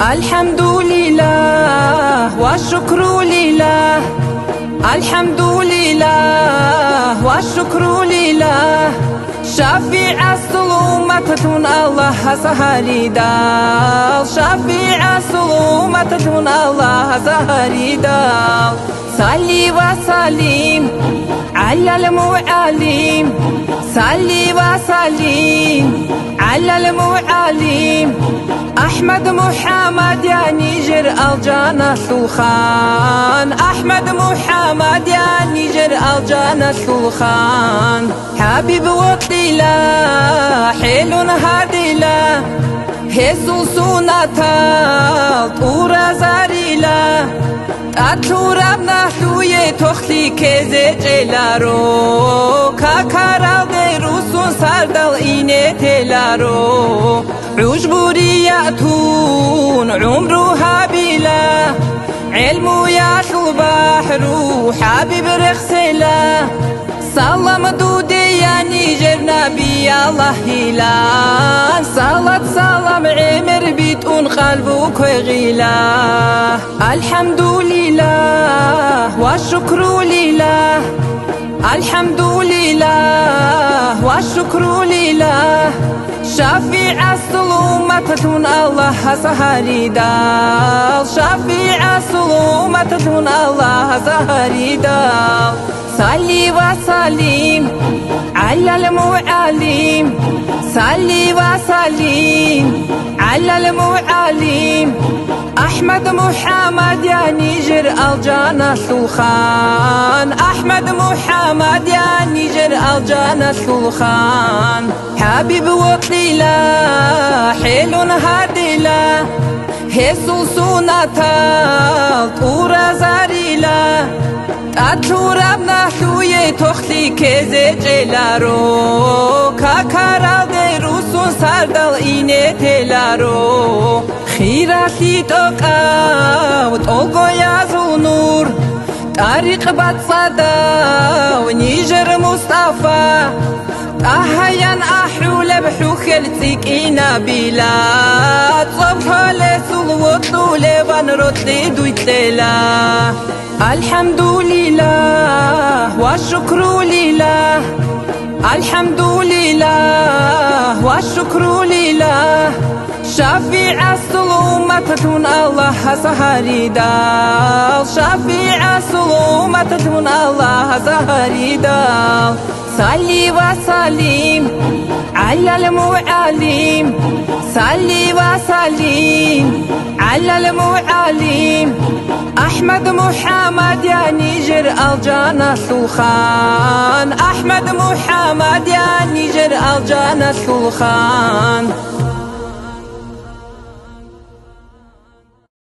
الحمد لله والشكر لله، الحمد لله والشكر لله. شفيع الظلمات الله سهري دال، شفيع الظلمات الله سهري دال. صلي وسلم على المعلم، صلي وسلم على المعلم. أحمد محمد يا نيجر الجنة الخان، أحمد محمد يا نيجر الجنة الخان. حبيب وطيلة حلو هاديلا، هسوسو ناتال طورا زاريلا. أتورب نحلوي تخلي كزي جلارو، كاكارال دروسون سردال إيني تلارو. عجبورياتون عمرها بلا، علمو ياتل البحر حبيب رخسلا. سلام دودي يا نيجر نبي الله هلال، صلاة سلام عمر بيتون قلبك غلا. الحمد لله والشكر لله، الحمد لله والشكر لله. شفيع الظلمات الله سهري دال، شفيع الظلمات الله سهري دال. صلي وسلم على المعلم، صلي وسلم على المعلم. أحمد محمد يا نيجر الجنة الخان، أحمد محمد يا نيجر الجنة الخان. حبيب وطيلة حلو هاديلا، هسوسو ناتال طورا زاريلا. أتورب نحلوي تخلي كزي جلارو، كاكارال دروسون سردال إيني تلارو. خيراتي توقع وطولغو يازو نور، طريق بتصدى ونيجر مصطفى. أحيان أحول بحوخل تسيكينا بلا، صبحو لسول وطولي ونردي دويتلا. الحمد لله والشكر لله، الحمد لله والشكر لله. شفيع الظلمات الله سهري دال، شفيع الظلمات الله سهري دال. صلي وسلم على المعلم، صلي وسلم على المعلم. أحمد محمد يا نيجر الجنة الخان، أحمد محمد يا نيجر الجنة الخان.